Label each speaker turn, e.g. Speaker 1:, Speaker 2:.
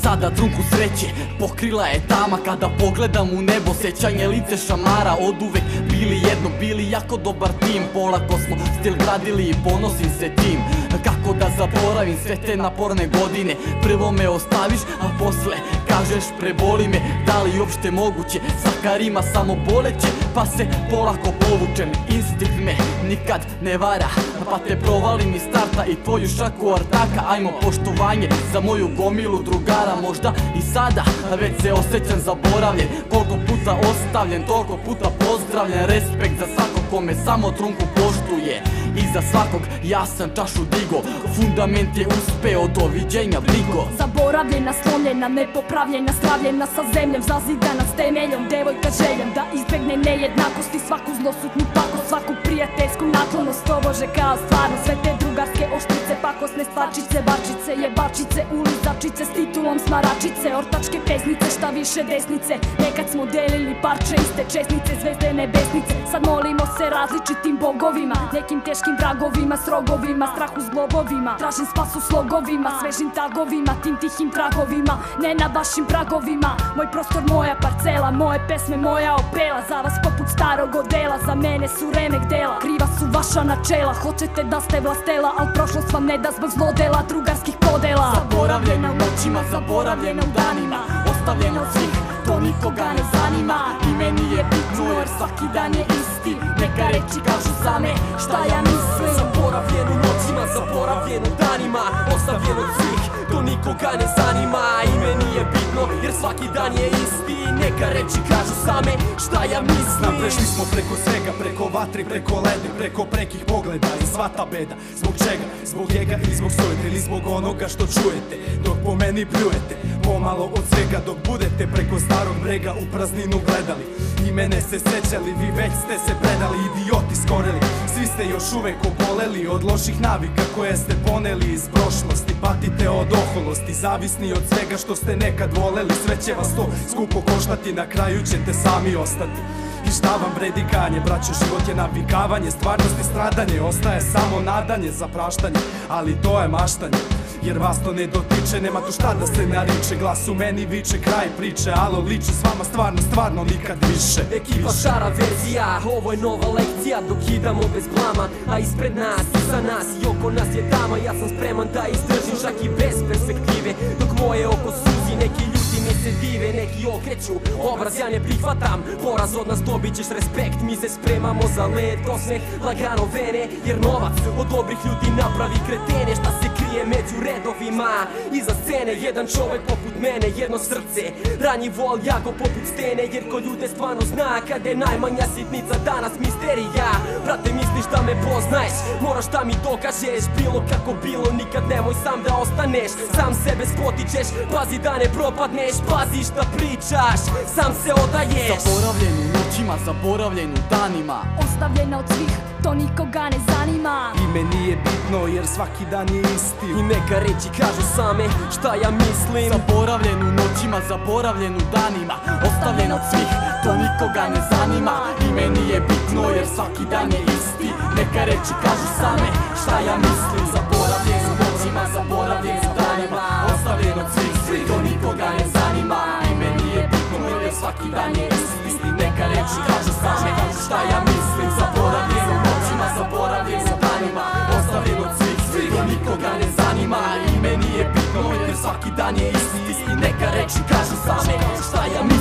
Speaker 1: sada trunku sreće pokrila je tama. Kada pogledam u nebo, sećanje lice šamara. Oduvek bili jedno, bili jako dobar tim. Polako smo stil gradili i ponosim se tim. Kako da zaboravim sve te naporne godine? Prvo me ostaviš, a posle kažeš preboli me. Da li uopšte moguće? Sakarima samo boleće, pa se polako povučem. Instinkt me nikad ne vara, pa te provalim iz starta i tvoju šaku ortaka. Ajmo poštovanje za moju gomilu drugara. Možda i sada već se osjećam zaboravljen. Koliko puta ostavljen, toliko puta pozdravljen. Respekt za svakog ko me samo trunku poštuje. I za svakog ja sam čašu digo. Fundament je uspeo, doviđenja brigo.
Speaker 2: Zaboravljena, slomljena, nepopravljena, stravljena sa zemljom, zazidana s temeljom. Devojka željam da izbegne nejednakosti, svaku zlosutnu pakost, svaku prijateljsku naklonost. Tobože kao stvarno sve te drugarske oštrice, pakosne stvarčice, barčice, jebačice, ulizačice s titulom smaračice, ortačke pesnice, šta više desnice. Nekad smo delili parče iste česnice, zvezde nebesnice. Sad molimo se različitim bogovima, nekim teškim vragovima, s rogovima, strahu s globovima. Tražim spas u slogovima, svežim tagovima, tim tihim tragovima, ne na vašim pragovima. Moj prostor, moja parcela, moje pesme, moja opela. Za vas poput starog odela, za mene su remek dela. Kriva su vaša načela, hoćete da ste vlastela, al prošlost vam ne da zbog zlodela drugarskih podela. Zaboravljena u noćima, zaboravljena u danima, ostavljena od svih, to nikoga ne zanima. I meni je bitno jer svaki dan je isti, neka reči kažu same šta ja mislim.
Speaker 3: Zaboravljen u noćima, zaboravljen u danima, ostavljen od svih, to nikoga ne zanima. I meni je bitno jer svaki dan je isti, neka reči kažu same šta ja mislim.
Speaker 4: Prešli smo preko svega, preko vatre, preko lede, preko prekih pogleda i sva ta beda. Zbog čega? Zbog njega ili zbog sujete, ili zbog onoga što čujete dok po meni pljujete. Pomalo od svega dok budete preko starog brega u prazninu gledali i mene se sećali. Vi već ste se predali, idioti skoreli. Svi ste još uvek oboleli od loših navika koje ste poneli iz prošlosti. Patite od oholosti, zavisni od svega što ste nekad voleli. Sve će vas to skupo koštati, na kraju ćete sami ostati. I šta vam vredi kanje, braćo, život je navikavanje, stvarnost i stradanje, ostaje samo nadanje za praštanje, ali to je maštanje. Jer vas to ne dotiče, nema tu šta da se nariče. Glas u meni viče, kraj priče, alo liče s vama stvarno, stvarno nikad više.
Speaker 3: Ekipa Šara verzija, ovo je nova lekcija, dok idamo bez blama. A ispred nas, iza nas i oko nas je tama. Ja sam spreman da izdržim čak i bez perspektive, dok moje oko suzi, neki ljudi mi se dive, neki okreću obraz, ja ne prihvatam poraz od nas, dobit ćeš respekt. Mi se spremamo za let, osmeh, lagano vene, jer novac od dobrih ljudi napravi kretene. Šta se krije među redovima, iza scene jedan čovek poput mene, jedno srce ranjivo al jako poput stene. Jer ko ljude stvarno zna kada je najmanja sitnica danas misterija. Brate, misliš da me poznaješ, moraš da mi dokažeš. Bilo kako bilo, nikad nemoj sam da ostaneš, sam sebe spotičeš, pazi da ne propadneš, pazi šta pričaš, sam se odaješ.
Speaker 1: Zaboravljen u noćima, zaboravljen u danima,
Speaker 2: Ostavljena od svih, to nikoga ne zanima.
Speaker 4: I meni je bitno jer svaki dan je isti,
Speaker 3: i neka reči kažu same šta ja mislim.
Speaker 1: Zaboravljen u noćima, zaboravljen u danima, ostavljen od svih, to nikoga ne zanima. I meni je bitno jer svaki dan je isti, neka reči kažu same šta ja mislim. Zaboravljen u noćima, zaboravljen u danima, ostavljen od svih, to nikoga ne zanima. I meni je bitno jer svaki dan je isti, neka reči kažu same šta ja mislim. Zaboravljen u noćima, zaboravljen u danima, ostavljen od svih, to nikoga ne zanima. I meni je bitno jer svaki dan je isti, neka reči kažu same šta ja mislim.